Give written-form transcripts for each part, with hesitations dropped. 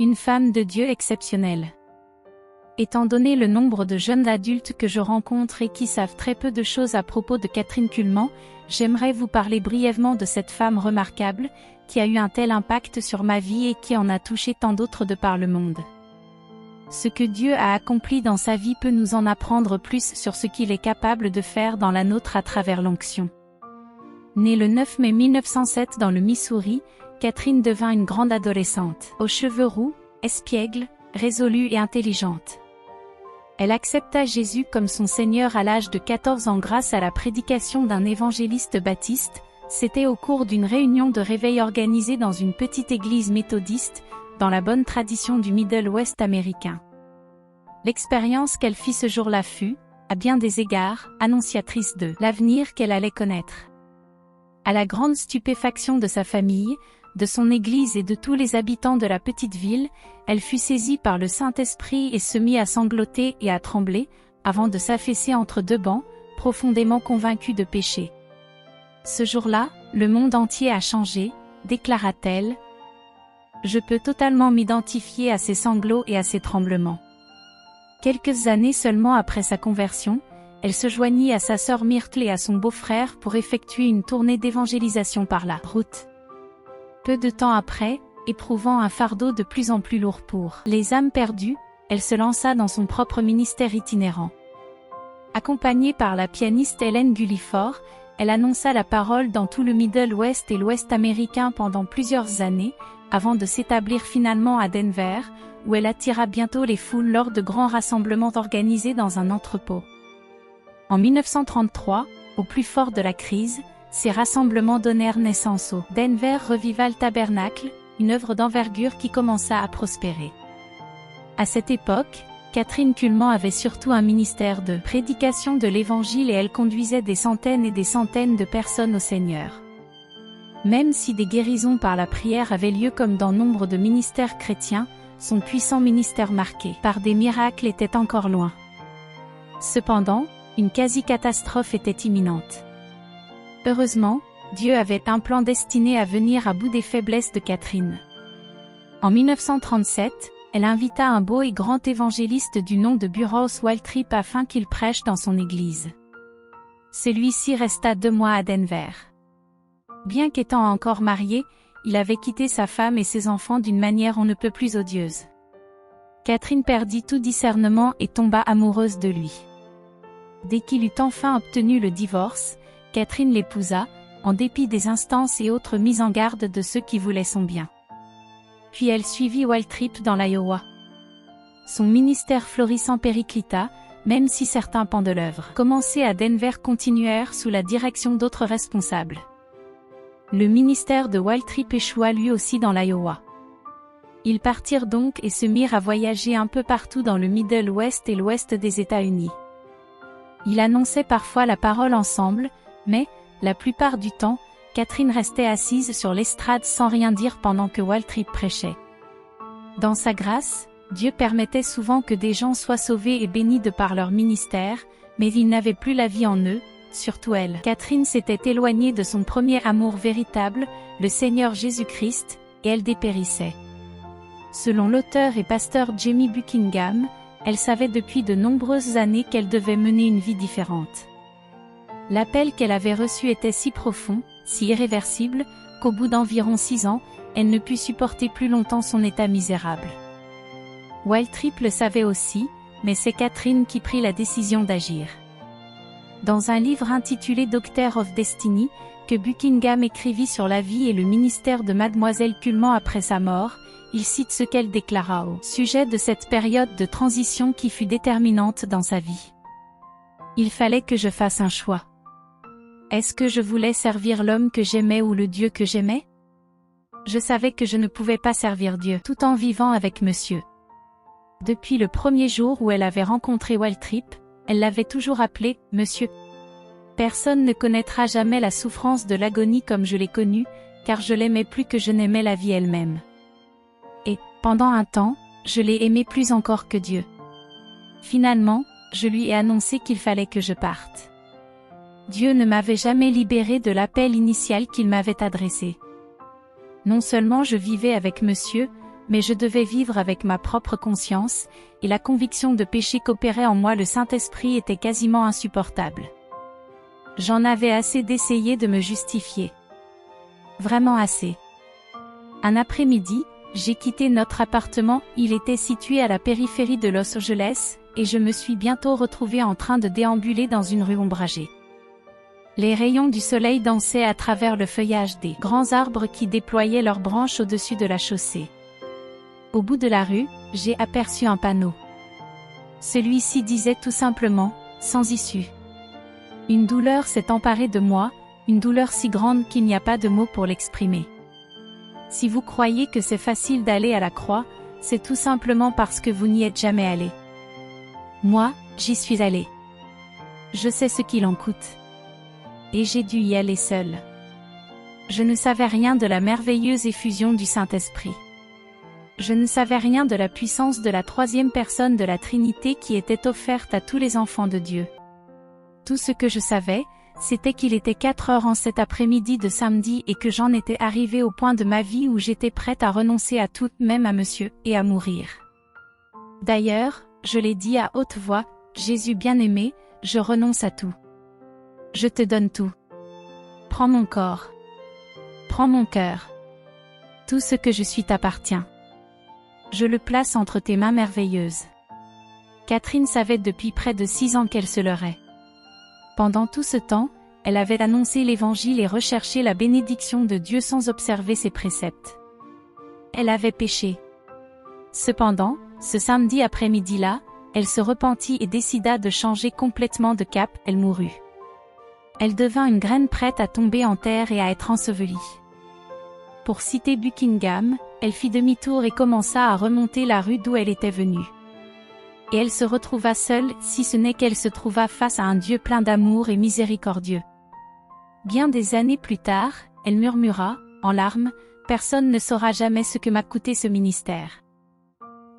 Une femme de Dieu exceptionnelle. Étant donné le nombre de jeunes adultes que je rencontre et qui savent très peu de choses à propos de Catherine Kuhlman, j'aimerais vous parler brièvement de cette femme remarquable, qui a eu un tel impact sur ma vie et qui en a touché tant d'autres de par le monde. Ce que Dieu a accompli dans sa vie peut nous en apprendre plus sur ce qu'il est capable de faire dans la nôtre à travers l'onction. Née le 9 mai 1907 dans le Missouri, Catherine devint une grande adolescente, aux cheveux roux, espiègle, résolue et intelligente. Elle accepta Jésus comme son Seigneur à l'âge de 14 ans grâce à la prédication d'un évangéliste baptiste. C'était au cours d'une réunion de réveil organisée dans une petite église méthodiste, dans la bonne tradition du Middle West américain. L'expérience qu'elle fit ce jour-là fut, à bien des égards, annonciatrice de l'avenir qu'elle allait connaître. À la grande stupéfaction de sa famille, de son église et de tous les habitants de la petite ville, elle fut saisie par le Saint-Esprit et se mit à sangloter et à trembler, avant de s'affaisser entre deux bancs, profondément convaincue de péché. Ce jour-là, le monde entier a changé, déclara-t-elle. Je peux totalement m'identifier à ses sanglots et à ses tremblements. Quelques années seulement après sa conversion, elle se joignit à sa sœur Myrtle et à son beau-frère pour effectuer une tournée d'évangélisation par la route. Peu de temps après, éprouvant un fardeau de plus en plus lourd pour les âmes perdues, elle se lança dans son propre ministère itinérant. Accompagnée par la pianiste Helen Gulliford, elle annonça la parole dans tout le Middle West et l'Ouest américain pendant plusieurs années, avant de s'établir finalement à Denver, où elle attira bientôt les foules lors de grands rassemblements organisés dans un entrepôt. En 1933, au plus fort de la crise, ces rassemblements donnèrent naissance au Denver Revival Tabernacle, une œuvre d'envergure qui commença à prospérer. À cette époque, Catherine Kuhlman avait surtout un ministère de prédication de l'Évangile et elle conduisait des centaines et des centaines de personnes au Seigneur. Même si des guérisons par la prière avaient lieu comme dans nombre de ministères chrétiens, son puissant ministère marqué par des miracles était encore loin. Cependant, une quasi-catastrophe était imminente. Heureusement, Dieu avait un plan destiné à venir à bout des faiblesses de Catherine. En 1937, elle invita un beau et grand évangéliste du nom de Burroughs Waltrip afin qu'il prêche dans son église. Celui-ci resta 2 mois à Denver. Bien qu'étant encore marié, il avait quitté sa femme et ses enfants d'une manière on ne peut plus odieuse. Catherine perdit tout discernement et tomba amoureuse de lui. Dès qu'il eut enfin obtenu le divorce, Catherine l'épousa, en dépit des instances et autres mises en garde de ceux qui voulaient son bien. Puis elle suivit Waltrip dans l'Iowa. Son ministère florissant périclita, même si certains pans de l'œuvre commencés à Denver continuèrent sous la direction d'autres responsables. Le ministère de Waltrip échoua lui aussi dans l'Iowa. Ils partirent donc et se mirent à voyager un peu partout dans le Middle West et l'Ouest des États-Unis. Ils annonçaient parfois la parole ensemble, mais, la plupart du temps, Catherine restait assise sur l'estrade sans rien dire pendant que Waltrip prêchait. Dans sa grâce, Dieu permettait souvent que des gens soient sauvés et bénis de par leur ministère, mais ils n'avaient plus la vie en eux, surtout elle. Catherine s'était éloignée de son premier amour véritable, le Seigneur Jésus-Christ, et elle dépérissait. Selon l'auteur et pasteur Jamie Buckingham, elle savait depuis de nombreuses années qu'elle devait mener une vie différente. L'appel qu'elle avait reçu était si profond, si irréversible, qu'au bout d'environ 6 ans, elle ne put supporter plus longtemps son état misérable. Waltrip le savait aussi, mais c'est Catherine qui prit la décision d'agir. Dans un livre intitulé Doctor of Destiny, que Buckingham écrivit sur la vie et le ministère de Mademoiselle Kuhlman après sa mort, il cite ce qu'elle déclara au sujet de cette période de transition qui fut déterminante dans sa vie. Il fallait que je fasse un choix. Est-ce que je voulais servir l'homme que j'aimais ou le Dieu que j'aimais? Je savais que je ne pouvais pas servir Dieu tout en vivant avec monsieur. Depuis le premier jour où elle avait rencontré Waltrip, elle l'avait toujours appelé « Monsieur ». Personne ne connaîtra jamais la souffrance de l'agonie comme je l'ai connue, car je l'aimais plus que je n'aimais la vie elle-même. Et, pendant un temps, je l'ai aimé plus encore que Dieu. Finalement, je lui ai annoncé qu'il fallait que je parte. Dieu ne m'avait jamais libéré de l'appel initial qu'il m'avait adressé. Non seulement je vivais avec monsieur, mais je devais vivre avec ma propre conscience, et la conviction de péché qu'opérait en moi le Saint-Esprit était quasiment insupportable. J'en avais assez d'essayer de me justifier. Vraiment assez. Un après-midi, j'ai quitté notre appartement, il était situé à la périphérie de Los Angeles, et je me suis bientôt retrouvée en train de déambuler dans une rue ombragée. Les rayons du soleil dansaient à travers le feuillage des grands arbres qui déployaient leurs branches au-dessus de la chaussée. Au bout de la rue, j'ai aperçu un panneau. Celui-ci disait tout simplement « Sans issue ». Une douleur s'est emparée de moi, une douleur si grande qu'il n'y a pas de mots pour l'exprimer. Si vous croyez que c'est facile d'aller à la croix, c'est tout simplement parce que vous n'y êtes jamais allé. Moi, j'y suis allé. Je sais ce qu'il en coûte. Et j'ai dû y aller seul. Je ne savais rien de la merveilleuse effusion du Saint-Esprit. Je ne savais rien de la puissance de la troisième personne de la Trinité qui était offerte à tous les enfants de Dieu. Tout ce que je savais, c'était qu'il était 4 heures en cet après-midi de samedi et que j'en étais arrivée au point de ma vie où j'étais prête à renoncer à tout, même à Monsieur, et à mourir. D'ailleurs, je l'ai dit à haute voix, Jésus bien-aimé, je renonce à tout. Je te donne tout. Prends mon corps. Prends mon cœur. Tout ce que je suis t'appartient. Je le place entre tes mains merveilleuses. Catherine savait depuis près de 6 ans qu'elle se leurrait. Pendant tout ce temps, elle avait annoncé l'Évangile et recherché la bénédiction de Dieu sans observer ses préceptes. Elle avait péché. Cependant, ce samedi après-midi-là, elle se repentit et décida de changer complètement de cap, elle mourut. Elle devint une graine prête à tomber en terre et à être ensevelie. Pour citer Buckingham, elle fit demi-tour et commença à remonter la rue d'où elle était venue. Et elle se retrouva seule, si ce n'est qu'elle se trouva face à un Dieu plein d'amour et miséricordieux. Bien des années plus tard, elle murmura, en larmes, « Personne ne saura jamais ce que m'a coûté ce ministère.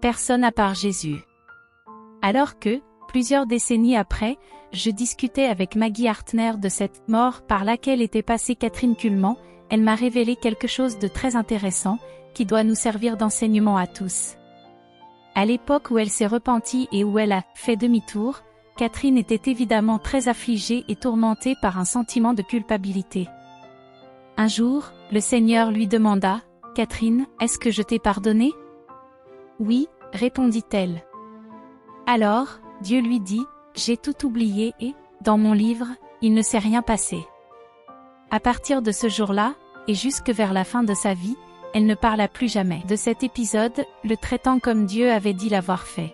Personne à part Jésus. » Alors que, plusieurs décennies après, je discutais avec Maggie Hartner de cette mort par laquelle était passée Catherine Kuhlman, elle m'a révélé quelque chose de très intéressant, qui doit nous servir d'enseignement à tous. À l'époque où elle s'est repentie et où elle a fait demi-tour, Catherine était évidemment très affligée et tourmentée par un sentiment de culpabilité. Un jour, le Seigneur lui demanda, « Catherine, est-ce que je t'ai pardonné ?» « Oui, » répondit-elle. Alors, Dieu lui dit, « J'ai tout oublié et, dans mon livre, il ne s'est rien passé. » À partir de ce jour-là, et jusque vers la fin de sa vie, elle ne parla plus jamais de cet épisode, le traitant comme Dieu avait dit l'avoir fait.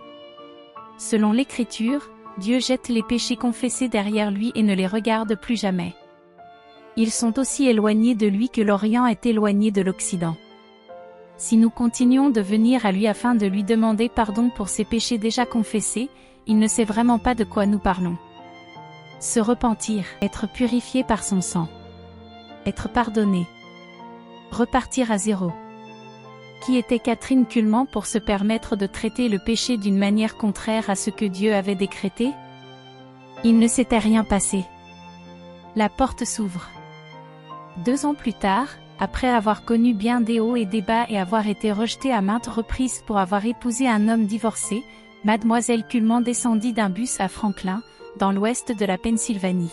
Selon l'Écriture, Dieu jette les péchés confessés derrière lui et ne les regarde plus jamais. Ils sont aussi éloignés de lui que l'Orient est éloigné de l'Occident. Si nous continuons de venir à lui afin de lui demander pardon pour ses péchés déjà confessés, il ne sait vraiment pas de quoi nous parlons. Se repentir, être purifié par son sang. Être pardonné. Repartir à zéro. Qui était Catherine Kuhlman pour se permettre de traiter le péché d'une manière contraire à ce que Dieu avait décrété? Il ne s'était rien passé. La porte s'ouvre. 2 ans plus tard, après avoir connu bien des hauts et des bas et avoir été rejetée à maintes reprises pour avoir épousé un homme divorcé, Mademoiselle Kuhlman descendit d'un bus à Franklin, dans l'ouest de la Pennsylvanie.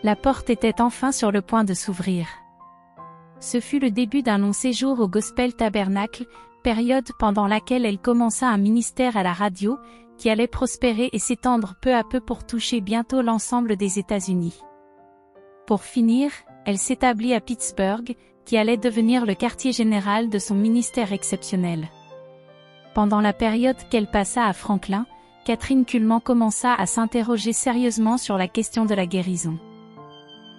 La porte était enfin sur le point de s'ouvrir. Ce fut le début d'un long séjour au Gospel Tabernacle, période pendant laquelle elle commença un ministère à la radio, qui allait prospérer et s'étendre peu à peu pour toucher bientôt l'ensemble des États-Unis. Pour finir, elle s'établit à Pittsburgh, qui allait devenir le quartier général de son ministère exceptionnel. Pendant la période qu'elle passa à Franklin, Catherine Kuhlman commença à s'interroger sérieusement sur la question de la guérison.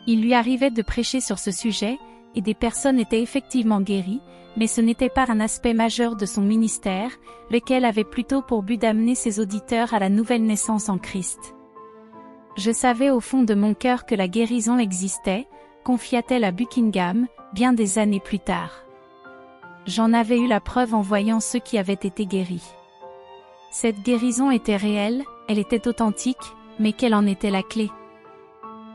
Il lui arrivait de prêcher sur ce sujet, et des personnes étaient effectivement guéries, mais ce n'était pas un aspect majeur de son ministère, lequel avait plutôt pour but d'amener ses auditeurs à la nouvelle naissance en Christ. Je savais au fond de mon cœur que la guérison existait, confia-t-elle à Buckingham, bien des années plus tard. J'en avais eu la preuve en voyant ceux qui avaient été guéris. Cette guérison était réelle, elle était authentique, mais quelle en était la clé?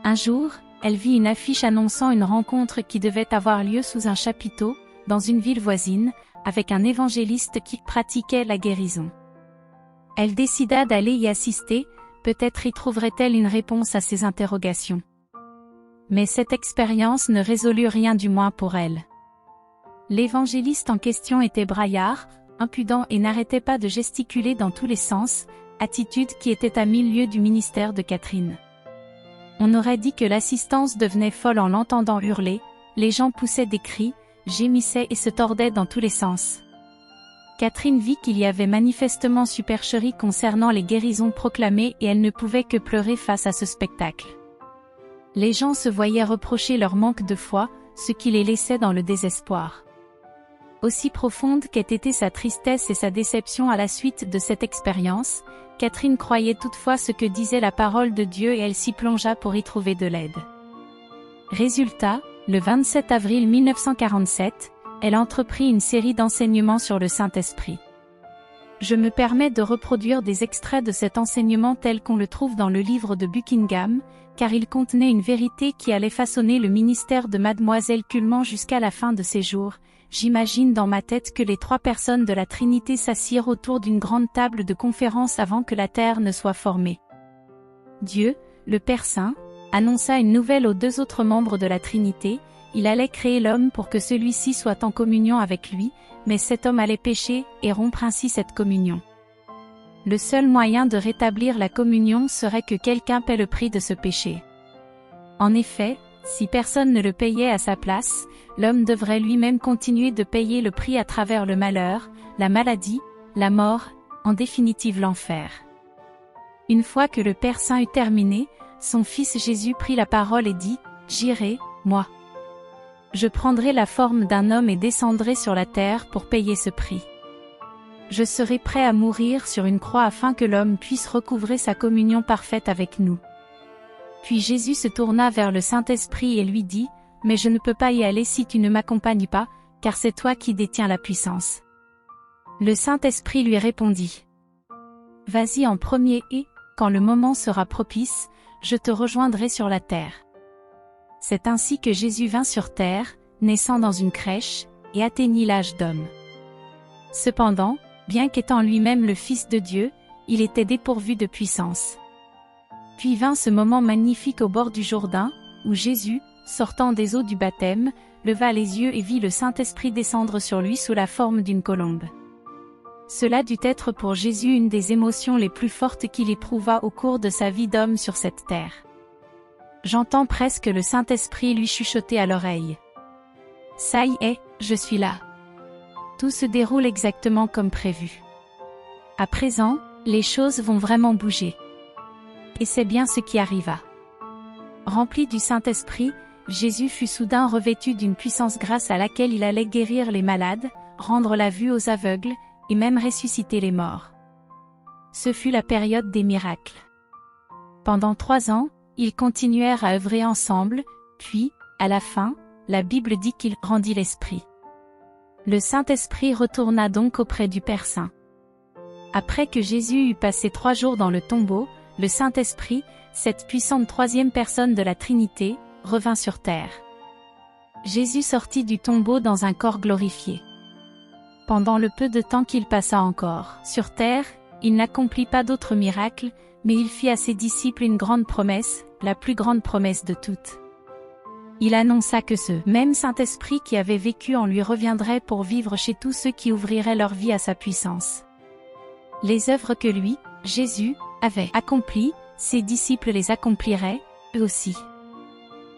Un jour, elle vit une affiche annonçant une rencontre qui devait avoir lieu sous un chapiteau, dans une ville voisine, avec un évangéliste qui pratiquait la guérison. Elle décida d'aller y assister, peut-être y trouverait-elle une réponse à ses interrogations. Mais cette expérience ne résolut rien du moins pour elle. L'évangéliste en question était braillard, impudent et n'arrêtait pas de gesticuler dans tous les sens, attitude qui était à 1000 lieues du ministère de Catherine. On aurait dit que l'assistance devenait folle en l'entendant hurler, les gens poussaient des cris, gémissaient et se tordaient dans tous les sens. Catherine vit qu'il y avait manifestement supercherie concernant les guérisons proclamées et elle ne pouvait que pleurer face à ce spectacle. Les gens se voyaient reprocher leur manque de foi, ce qui les laissait dans le désespoir. Aussi profonde qu'ait été sa tristesse et sa déception à la suite de cette expérience, Catherine croyait toutefois ce que disait la parole de Dieu et elle s'y plongea pour y trouver de l'aide. Résultat, le 27 avril 1947, elle entreprit une série d'enseignements sur le Saint-Esprit. Je me permets de reproduire des extraits de cet enseignement tel qu'on le trouve dans le livre de Buckingham, car il contenait une vérité qui allait façonner le ministère de Mademoiselle Cullmann jusqu'à la fin de ses jours. J'imagine dans ma tête que les 3 personnes de la Trinité s'assirent autour d'une grande table de conférence avant que la terre ne soit formée. Dieu, le Père Saint, annonça une nouvelle aux 2 autres membres de la Trinité. Il allait créer l'homme pour que celui-ci soit en communion avec lui, mais cet homme allait pécher et rompre ainsi cette communion. Le seul moyen de rétablir la communion serait que quelqu'un paie le prix de ce péché. En effet, si personne ne le payait à sa place, l'homme devrait lui-même continuer de payer le prix à travers le malheur, la maladie, la mort, en définitive l'enfer. Une fois que le Père Saint eut terminé, son Fils Jésus prit la parole et dit « J'irai, moi. Je prendrai la forme d'un homme et descendrai sur la terre pour payer ce prix. Je serai prêt à mourir sur une croix afin que l'homme puisse recouvrer sa communion parfaite avec nous. » Puis Jésus se tourna vers le Saint-Esprit et lui dit « Mais je ne peux pas y aller si tu ne m'accompagnes pas, car c'est toi qui détiens la puissance. » Le Saint-Esprit lui répondit « Vas-y en premier et, quand le moment sera propice, je te rejoindrai sur la terre. » C'est ainsi que Jésus vint sur terre, naissant dans une crèche, et atteignit l'âge d'homme. Cependant, bien qu'étant lui-même le Fils de Dieu, il était dépourvu de puissance. Puis vint ce moment magnifique au bord du Jourdain, où Jésus, sortant des eaux du baptême, leva les yeux et vit le Saint-Esprit descendre sur lui sous la forme d'une colombe. Cela dut être pour Jésus une des émotions les plus fortes qu'il éprouva au cours de sa vie d'homme sur cette terre. J'entends presque le Saint-Esprit lui chuchoter à l'oreille. « Ça y est, je suis là. » Tout se déroule exactement comme prévu. À présent, les choses vont vraiment bouger. Et c'est bien ce qui arriva. Rempli du Saint-Esprit, Jésus fut soudain revêtu d'une puissance grâce à laquelle il allait guérir les malades, rendre la vue aux aveugles, et même ressusciter les morts. Ce fut la période des miracles. Pendant 3 ans, ils continuèrent à œuvrer ensemble, puis, à la fin, la Bible dit qu'il rendit l'Esprit. Le Saint-Esprit retourna donc auprès du Père Saint. Après que Jésus eut passé 3 jours dans le tombeau, le Saint-Esprit, cette puissante 3e personne de la Trinité, revint sur terre. Jésus sortit du tombeau dans un corps glorifié. Pendant le peu de temps qu'il passa encore sur terre, il n'accomplit pas d'autres miracles, mais il fit à ses disciples une grande promesse, la plus grande promesse de toutes. Il annonça que ce même Saint-Esprit qui avait vécu en lui reviendrait pour vivre chez tous ceux qui ouvriraient leur vie à sa puissance. Les œuvres que lui, Jésus, avait accomplies, ses disciples les accompliraient, eux aussi.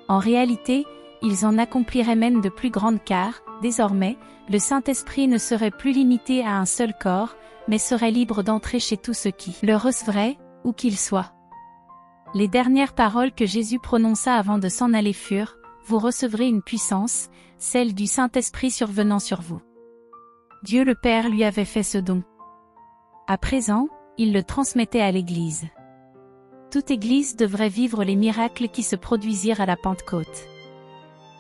En réalité, ils en accompliraient même de plus grandes car, désormais, le Saint-Esprit ne serait plus limité à un seul corps, mais serait libre d'entrer chez tous ceux qui le recevraient, où qu'ils soient. Les dernières paroles que Jésus prononça avant de s'en aller furent « Vous recevrez une puissance, celle du Saint-Esprit survenant sur vous. » Dieu le Père lui avait fait ce don. À présent, il le transmettait à l'Église. Toute Église devrait vivre les miracles qui se produisirent à la Pentecôte.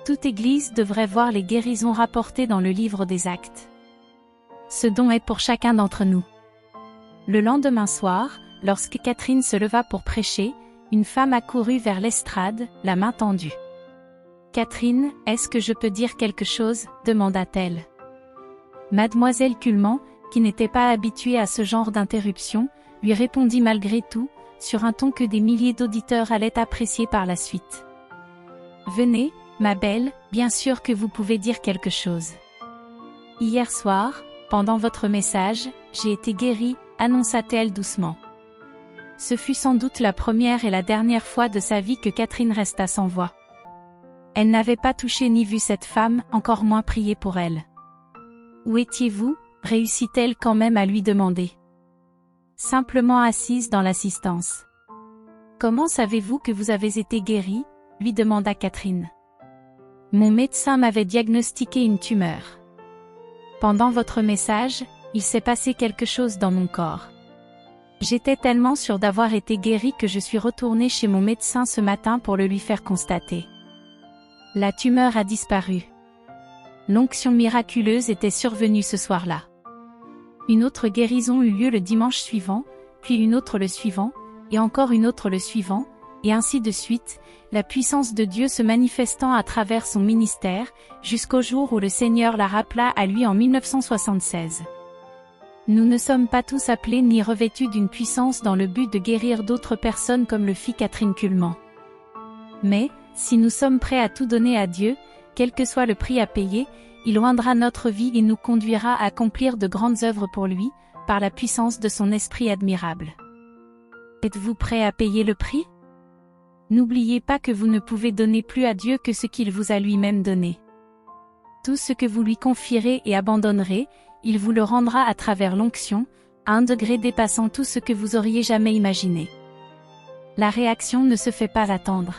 Toute Église devrait voir les guérisons rapportées dans le livre des Actes. Ce don est pour chacun d'entre nous. Le lendemain soir, lorsque Catherine se leva pour prêcher, une femme accourut vers l'estrade, la main tendue. « Catherine, est-ce que je peux dire quelque chose ?» demanda-t-elle. Mademoiselle Cullmann, qui n'était pas habituée à ce genre d'interruption, lui répondit malgré tout, sur un ton que des milliers d'auditeurs allaient apprécier par la suite. « Venez, ma belle, bien sûr que vous pouvez dire quelque chose. Hier soir, pendant votre message, j'ai été guérie, annonça-t-elle doucement. Ce fut sans doute la première et la dernière fois de sa vie que Catherine resta sans voix. Elle n'avait pas touché ni vu cette femme, encore moins prié pour elle. « Où étiez-vous » réussit-elle quand même à lui demander. « Simplement assise dans l'assistance. »« Comment savez-vous que vous avez été guérie » lui demanda Catherine. « Mon médecin m'avait diagnostiqué une tumeur. Pendant votre message, il s'est passé quelque chose dans mon corps. J'étais tellement sûre d'avoir été guérie que je suis retournée chez mon médecin ce matin pour le lui faire constater. La tumeur a disparu. L'onction miraculeuse était survenue ce soir-là. Une autre guérison eut lieu le dimanche suivant, puis une autre le suivant, et encore une autre le suivant, et ainsi de suite, la puissance de Dieu se manifestant à travers son ministère, jusqu'au jour où le Seigneur la rappela à lui en 1976. Nous ne sommes pas tous appelés ni revêtus d'une puissance dans le but de guérir d'autres personnes comme le fit Catherine Cullmann. Mais, si nous sommes prêts à tout donner à Dieu, quel que soit le prix à payer, il oindra notre vie et nous conduira à accomplir de grandes œuvres pour lui, par la puissance de son esprit admirable. Êtes-vous prêt à payer le prix? N'oubliez pas que vous ne pouvez donner plus à Dieu que ce qu'il vous a lui-même donné. Tout ce que vous lui confierez et abandonnerez, il vous le rendra à travers l'onction, à un degré dépassant tout ce que vous auriez jamais imaginé. La réaction ne se fait pas attendre.